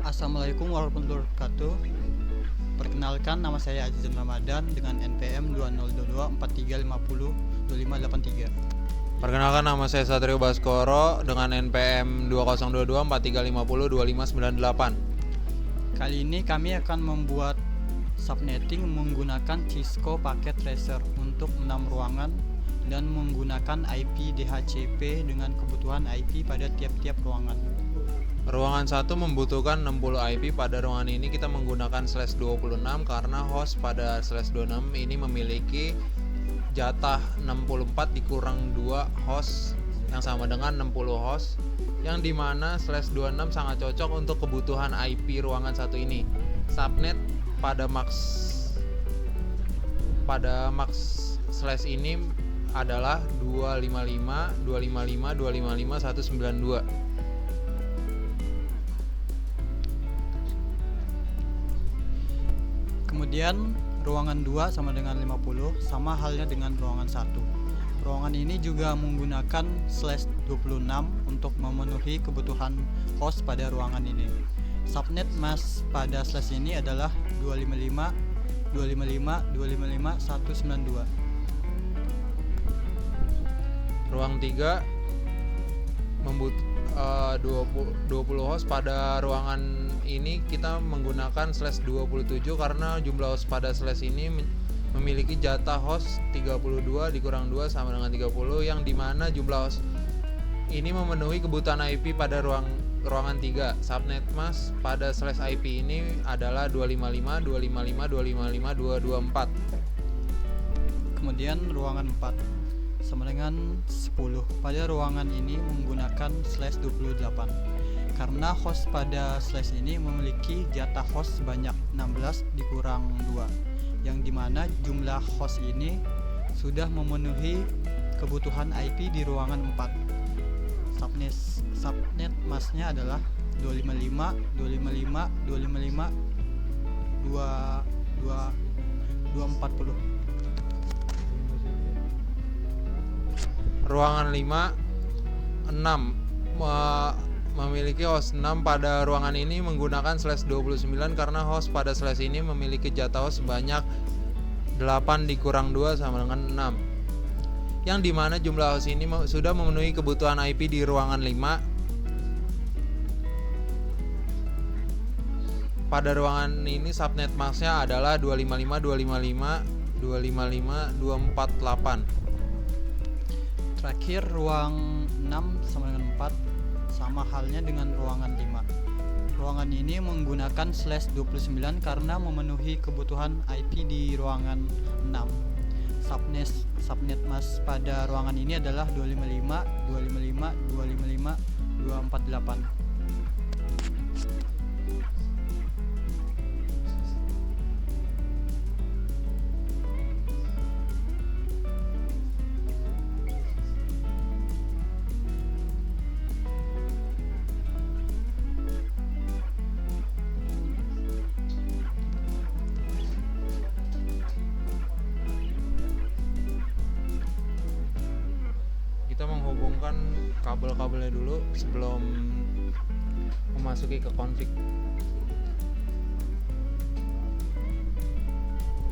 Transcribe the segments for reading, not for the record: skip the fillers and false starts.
Assalamualaikum warahmatullahi wabarakatuh. Perkenalkan, nama saya Azizan Ramadan dengan NPM 202243502583. Perkenalkan, nama saya Satrio Baskoro dengan NPM 202243502598. Kali ini kami akan membuat subnetting menggunakan Cisco Packet Tracer untuk 6 ruangan dan menggunakan IP DHCP dengan kebutuhan IP pada tiap-tiap ruangan. Ruangan 1 membutuhkan 60 IP. Pada ruangan ini kita menggunakan /26 karena host pada /26 ini memiliki jatah 64 dikurang 2 host yang sama dengan 60 host, yang dimana /26 sangat cocok untuk kebutuhan IP ruangan 1 ini. Subnet pada max slash ini adalah 255.255.255.192. Kemudian ruangan 2 sama dengan 50, sama halnya dengan ruangan 1. Ruangan ini juga menggunakan /26 untuk memenuhi kebutuhan host pada ruangan ini. Subnet mask pada slash ini adalah 255.255.255.192. Ruang 3 20 host. Pada ruangan ini kita menggunakan /27 karena jumlah host pada slash ini memiliki jatah host 32 dikurang 2 sama dengan 30, yang dimana jumlah host ini memenuhi kebutuhan IP pada ruangan 3. Subnet mask pada /IP ini adalah 255.255.255.224. Kemudian ruangan 4 sama dengan 10. Pada ruangan ini menggunakan /28 karena host pada slash ini memiliki jatah host sebanyak 16 dikurang 2, yang dimana jumlah host ini sudah memenuhi kebutuhan IP di ruangan 4. Subnet masknya adalah 255.255.240. Ruangan 5 memiliki host 6. Pada ruangan ini menggunakan /29 karena host pada slash ini memiliki jatah host sebanyak 8 dikurang 2 sama dengan 6, yang dimana jumlah host ini sudah memenuhi kebutuhan IP di ruangan 5. Pada ruangan ini subnet masknya adalah 255.255.255.248. Terakhir ruang 6 sama dengan 4, sama halnya dengan ruangan 5. Ruangan ini menggunakan /29 karena memenuhi kebutuhan IP di ruangan 6. Subnet mask pada ruangan ini adalah 255.255.255.248. Kita menghubungkan kabel-kabelnya dulu sebelum memasuki ke config.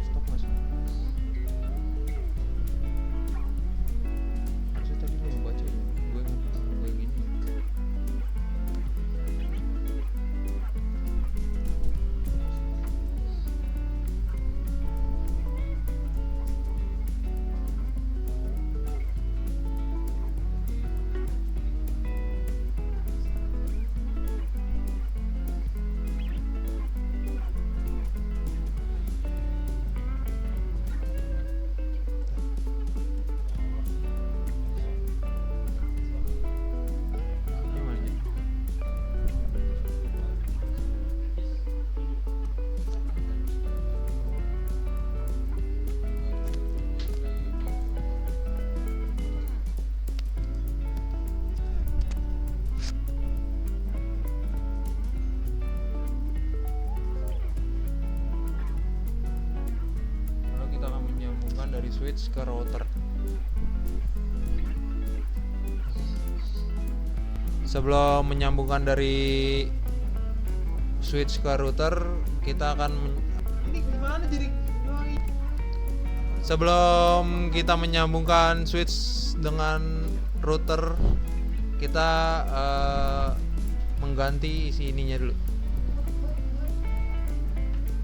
Stop mas. Harusnya tadi lu baca ya. Gue gini. Switch ke router. Sebelum menyambungkan dari switch ke router, kita akan sebelum kita menyambungkan switch dengan router, kita mengganti isi ininya dulu.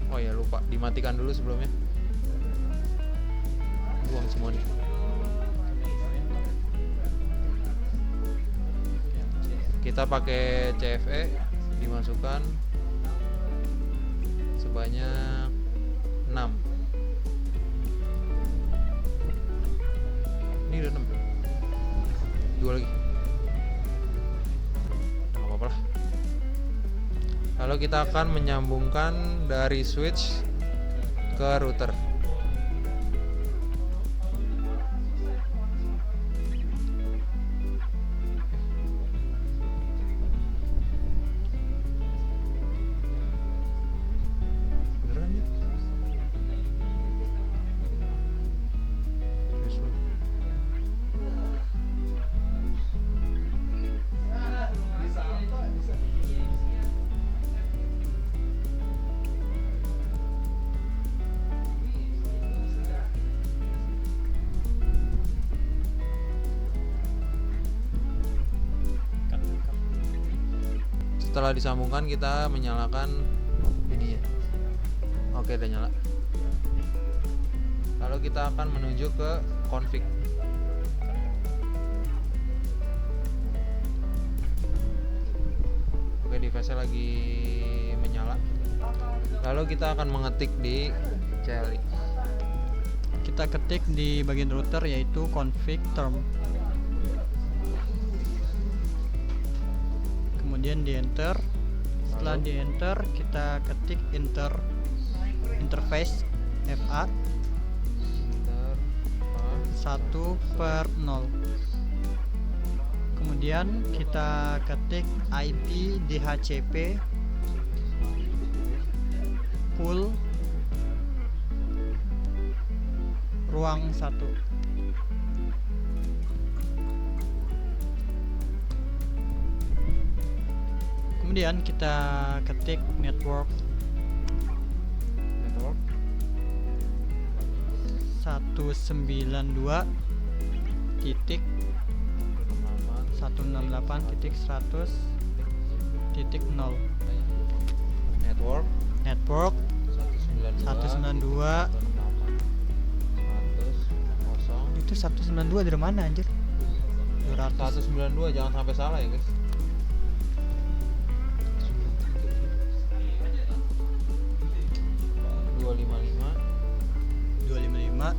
Oh ya, lupa dimatikan dulu sebelumnya. Buang semua nih. Kita pakai CFE, dimasukkan sebanyak 6. Ini udah 6. 2 lagi. Nggak apa-apa lah. Lalu kita akan menyambungkan dari switch ke router. Beneran ya? Setelah disambungkan, kita menyalakan ininya. Oke, udah nyala. Lalu kita akan menuju ke config. Oke, device-nya lagi menyala. Lalu kita akan mengetik di CLI. Kita ketik di bagian router yaitu config term. Kemudian di enter. Setelah di enter, kita ketik interface FA Enter 1/0. Kemudian kita ketik IP DHCP full ruang 1. Kemudian kita ketik network 192.168.100.0. network 192. Itu 192 dari mana anjir? 200. 192, jangan sampai salah ya guys. Dua lima lima 255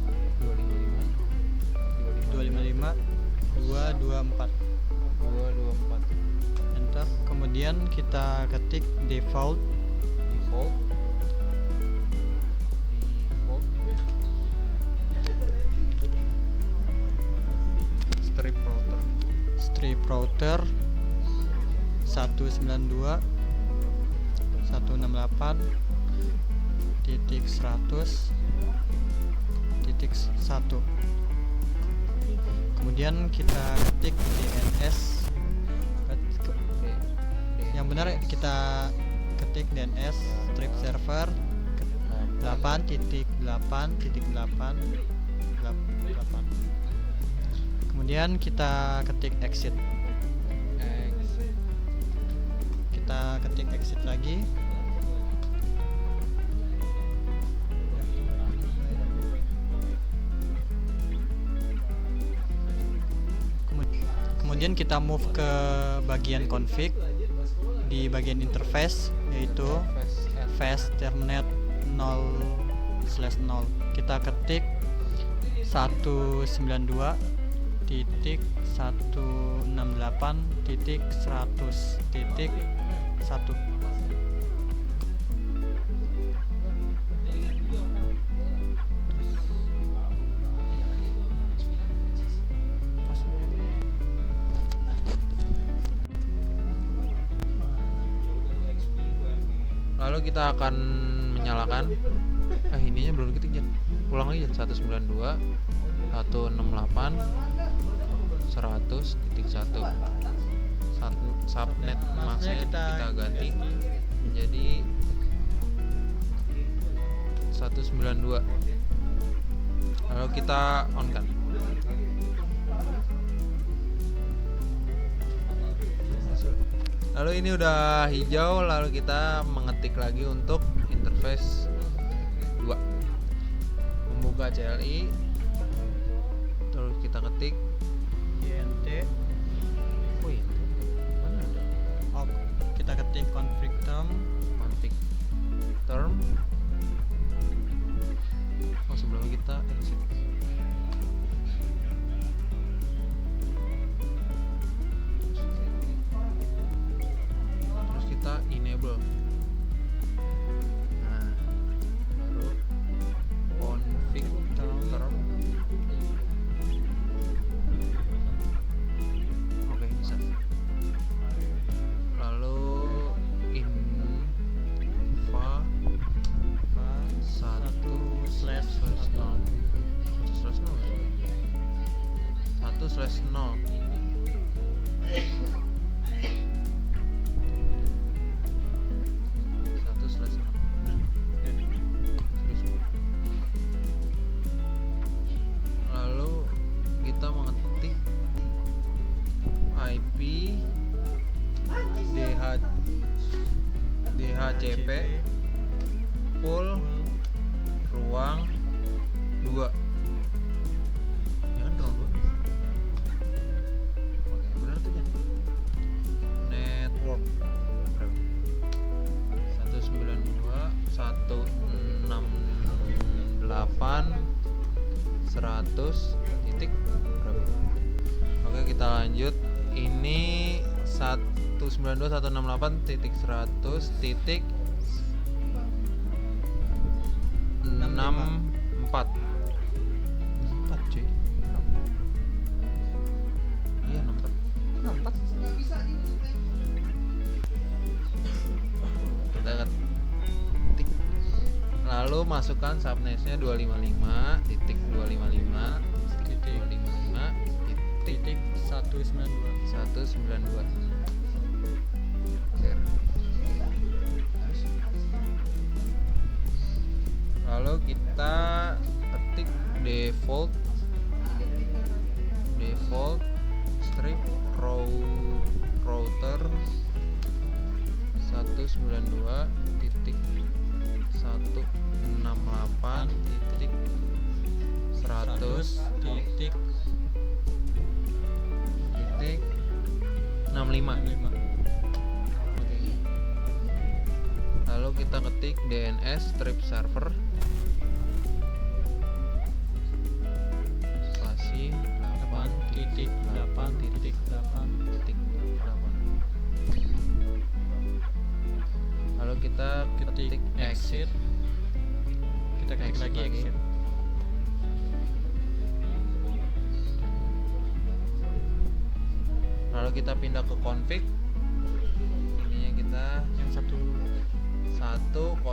224. Enter. Kemudian kita ketik default strip router 192.168.100.1. Kemudian kita ketik DNS. Yang benar kita ketik DNS strip server 8.8.8.8. Kemudian kita ketik exit. Kita ketik exit lagi. Kemudian kita move ke bagian config di bagian interface yaitu fast termnet 0/0. Kita ketik 192.168.100.1. Lalu kita akan menyalakan ininya belum ketik, Jan. Ulang lagi, Jan. 192.168.100.1. subnet masknya masknya kita ganti menjadi 192. Lalu kita on kan. Lalu ini udah hijau, lalu kita mengetik lagi untuk interface 2. Membuka CLI, terus kita ketik INT. oh iya, mana ada Oh, kita ketik config term. config term. Oh, sebelumnya kita exit. Terus kita enable. Nah, baru config term. Oke, bisa. Lalu infa 1/0 lalu kita mengetik IP DHCP full ruang 2. Jangan ruang 2. Oke, benar tuh kan. Network berapa? 192.168.100 titik berapa? Oke, kita lanjut. Ini 192.168.100 titik 64 cuy. Iya 64. Kita ketik, lalu masukkan subnetnya 255.255.192. Lalu kita ketik default strip router 192.168.100.65. Lalu kita ketik DNS strip server spasi 8.8.8. Lalu kita ketik exit. Kita klik lagi exit. Lalu kita pindah ke config. Ininya kita Yang 101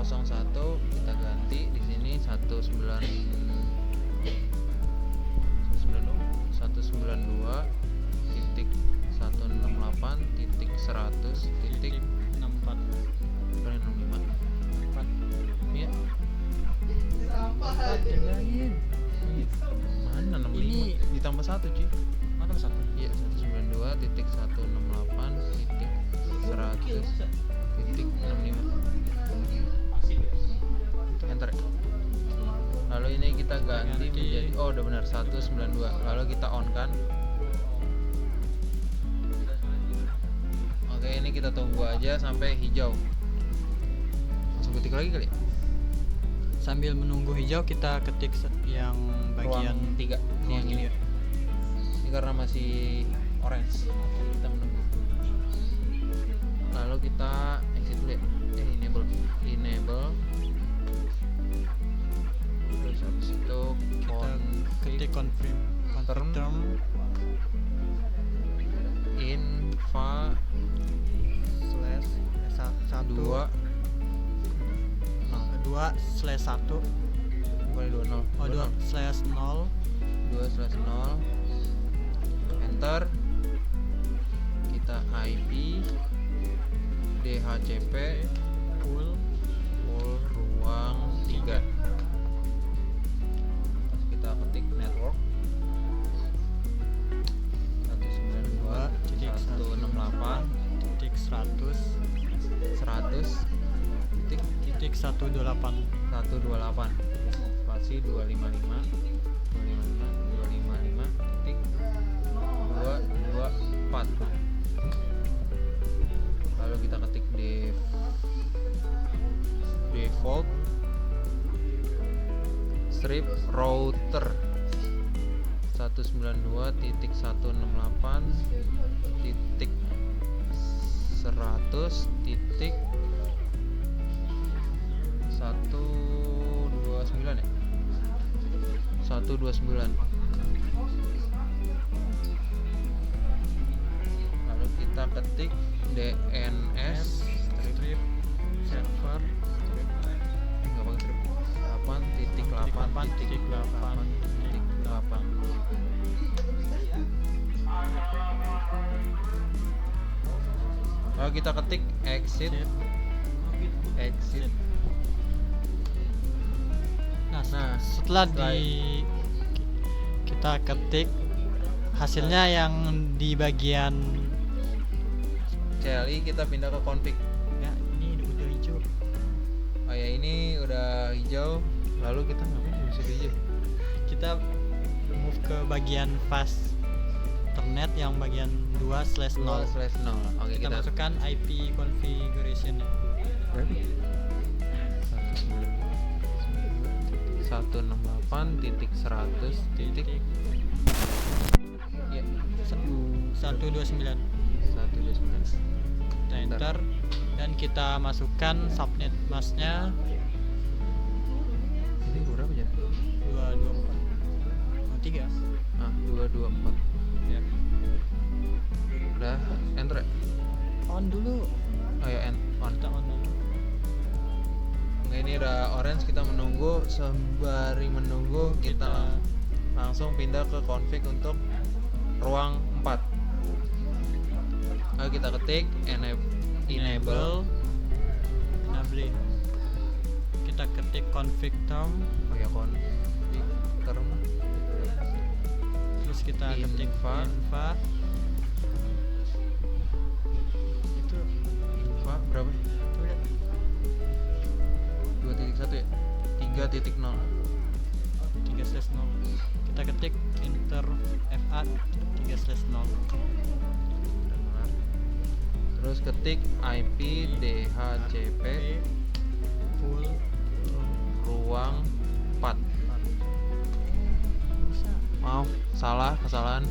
kita ganti di sini 192.168.100.64. Bukan 65. Iya. Mana 65? Ini Ditambah 1 cuy. mana satu? Iya, 192.168.100.65. Enter. Lalu ini kita ganti menjadi, oh udah benar 192. Lalu kita on kan. Oke, ini kita tunggu aja sampai hijau. Langsung ketik lagi kali. Sambil menunggu hijau kita ketik yang bagian Ruang 3. Ini yang ini. Ini karena masih orange. Kita menunggu. Lalu kita exit dulu ya. Enable. Terus habis itu Kita ketik confirm term infa slash 1 2 slash 1 bukan 20 oh 2 slash 0 2/0 enter. Kita IP DHCP full ruang 3. Kita ketik network 192.100.128 spasi 255 titik 224. Lalu kita ketik default strip router 192.100.129 ya, 129. Lalu kita ketik DNS strip server nggak pakai strip 8.8.8.8. Lalu kita ketik exit. Nah, setelah kita ketik hasilnya yang di bagian CLI, kita pindah ke config. ya, ini udah hijau. Oh ya, ini udah hijau. Lalu kita ngapain bisa hijau? Kita move ke bagian fast internet yang bagian 2/0. 2/0. Oke, Kita masukkan IP configuration. berapa? 168.100. Ya, 129. 129. Kita enter dan kita masukkan subnet masknya Ini berapa ya? 224. Oh, 3. 224. Ya. Udah enter ya? On dulu. Oh ya, on. Kita on dulu. Oke, ini udah orange, kita menunggu. Sembari menunggu kita langsung pindah ke config untuk ruang 4. Ayo kita ketik enable. Kita ketik config term, Oh ya, config term. terus kita ketik Inva. Itu Pak, berapa? tuh lihat. 2.1 ya? 3.0. 3/0. Kita ketik enter FA 3/0. Terus ketik IP DHCP full ruang 4. Maaf, kesalahan.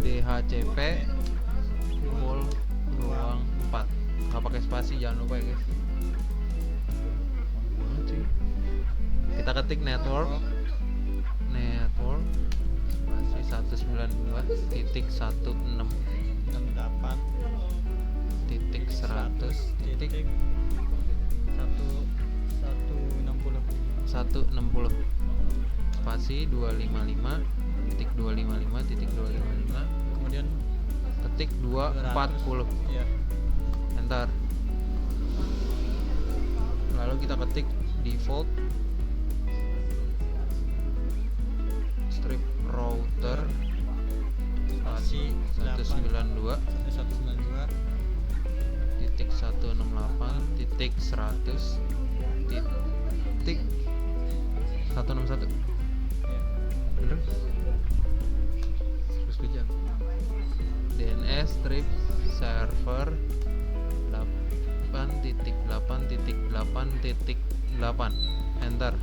DHCP full ruang 4. Nggak pakai spasi, jangan lupa ya guys. Kita ketik network spasi 192.16 68 titik 100 titik 160 spasi 255.255.255 kemudian ketik 240 ya. enter. Lalu kita ketik default strip router Spasi 192 192 titik 168 titik 100 titik 161. ya. Bener? Terus bijak. DNS strip server 8.8.8.8 enter.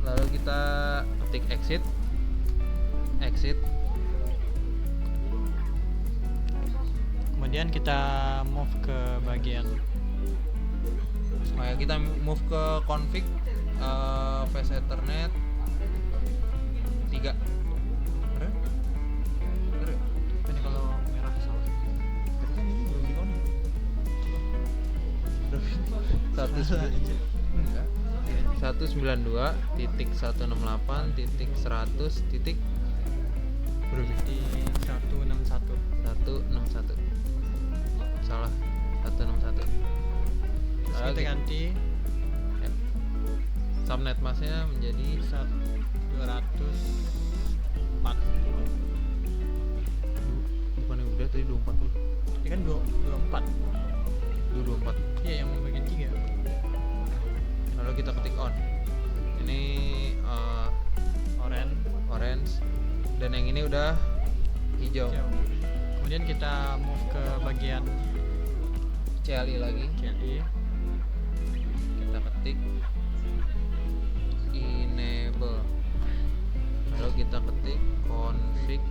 Lalu kita ketik exit. Kemudian kita move ke bagian Kita move ke config Fast Ethernet 3. Bener? ini kalau merah salah. Tadi kan ini belum di-connect. Enggak. 192.168.100. Di 161. 161. Salah. Lalu kita ganti subnet masknya menjadi 240. bukannya udah tadi 240. Ini kan 24. 224. Iya, yang bagian 3. Lalu kita ketik on. Ini orange dan yang ini udah hijau. Kemudian kita move ke bagian CLI lagi. CLI. Kita ketik enable. Lalu kita ketik config.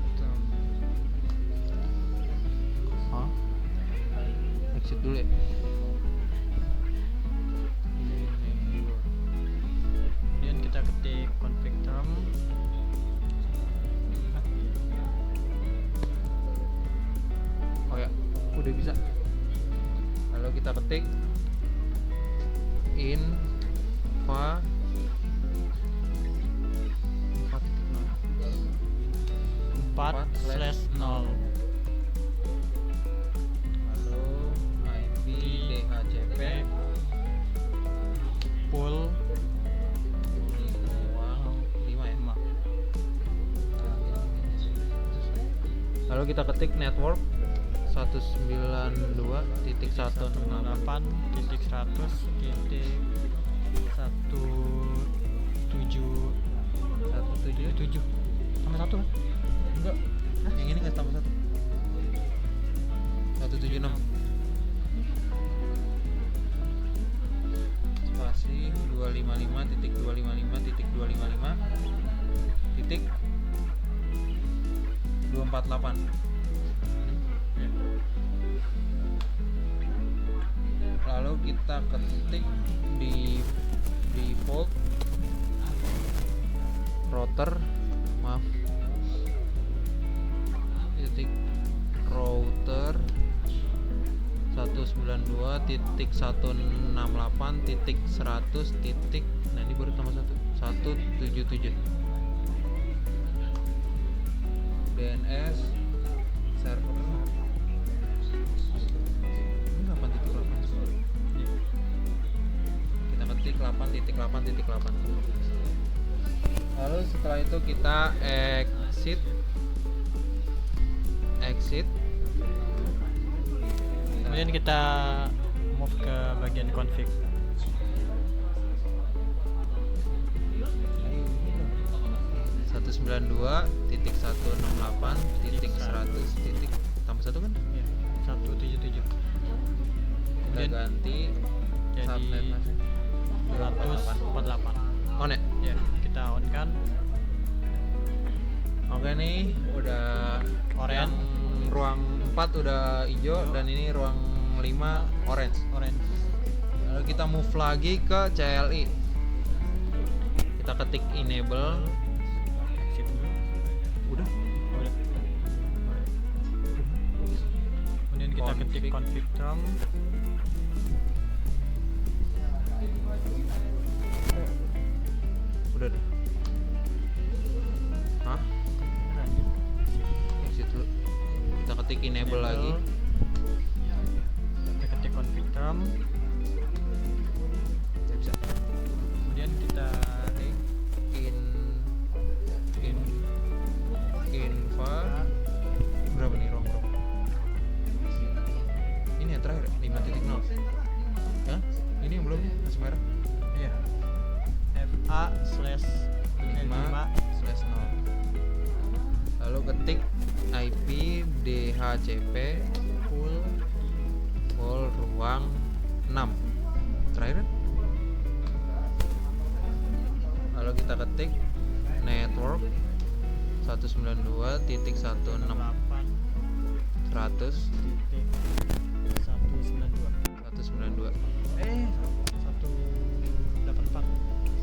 Exit dulu ya. Enable. Kemudian kita ketik config term. Oh ya, udah bisa. Lalu kita ketik inva 4/0. Lalu IP DHCP Pool ruang 5 ya. Lalu kita ketik network 198.100.17 tambah 1 kan? Enggak. Yang ini nggak tambah 1. 176. Spasi 255.255.255.248. Lalu kita ketik di default router, maaf, titik router 192.168.100. Nah ini baru tambah 177 DNS server 8.8. Kita ketik 8.8.8. Lalu setelah itu kita exit. Kemudian kita move ke bagian config. Satu 92.168.100. Tambah 1 kan? Ya, 177. Kita Kemudian ganti jadi subnet masnya 248. on ya. Ya, kita on kan. Oke nih, udah yang ruang 4 udah hijau dan ini ruang 5 orange. Lalu kita move lagi ke CLI. Kita ketik enable. Exit dulu. Udah. Kemudian kita ketik config term. Udah deh. Hah? Exit dulu. Kita ketik enable lagi. Kita ketik config term. Ya, bisa. Kemudian kita Ketik inva berapa nih ruang berapa? Ini yang terakhir 5.0. Hah? Ini yang belum masih merah. iya FA/5 5/0. Lalu ketik IP DHCP pool ruang 6 terakhir kan? Lalu kita ketik network 192.168.100.192. 8.192. 184.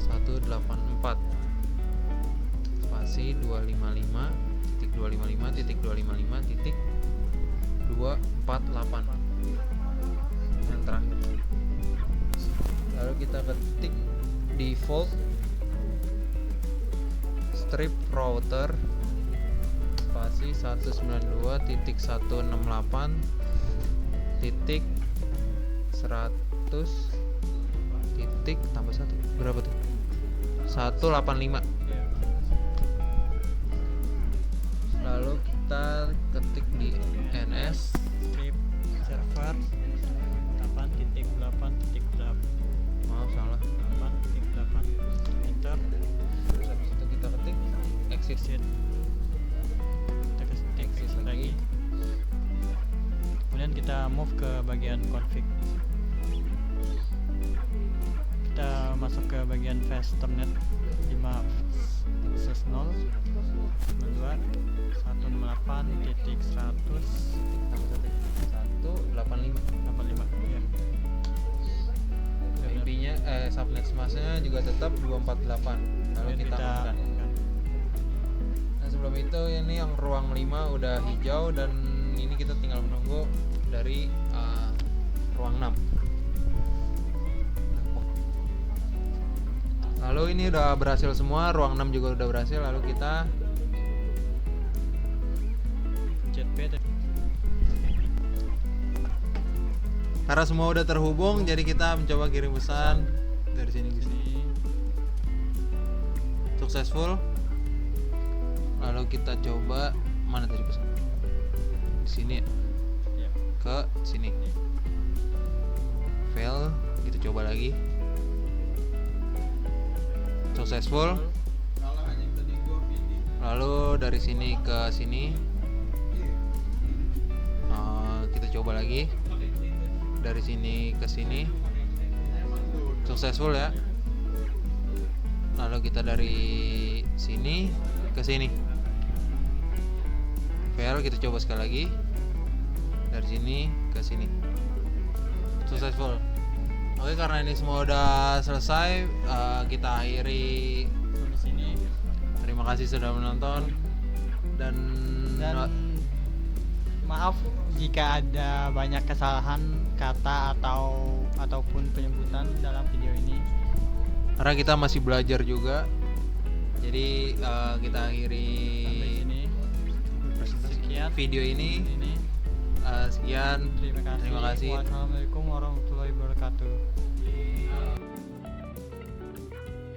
184 spasi 255.255.248 yang terakhir. Lalu kita ketik default strip router spasi 192.168.100 ketik tambah 1 berapa tuh? 185. Ya. Lalu kita ketik di ns Script server 8.8.8 maaf salah 8.8 enter. habis itu kita ketik exit Exit. Kita Exit exit lagi. Kemudian kita move ke bagian config. Kita masuk ke bagian fast termnet 5/0 2 168.100 185. 85 ya. IP-nya subnet masknya juga tetap 248. Lalu Kemudian kita on-kan. Nah, sebelum itu ini yang ruang 5 udah hijau dan ini kita tinggal menunggu dari ruang 6. Lalu ini udah berhasil semua, ruang 6 juga udah berhasil. Lalu kita Pencet P. karena semua udah terhubung, jadi kita mencoba kirim pesan dari sini ke sini. Successful. Lalu kita coba mana tadi pesan? Di sini ya? Ya. Ke sini. Fail, kita coba lagi. Successful. Lalu dari sini ke sini. Kita coba lagi. Dari sini ke sini. Successful ya. Lalu kita dari sini ke sini. Fail, kita coba sekali lagi. Dari sini ke sini. Successful. Oke, karena ini semua udah selesai, kita akhiri. Di sini Terima kasih sudah menonton dan maaf jika ada banyak kesalahan kata ataupun penyebutan dalam video ini. karena kita masih belajar juga. Jadi kita akhiri Sampai sini. Sekian video ini. ini. Sekian. Terima kasih. Terima kasih. Wassalamualaikum warahmatullahi wabarakatuh.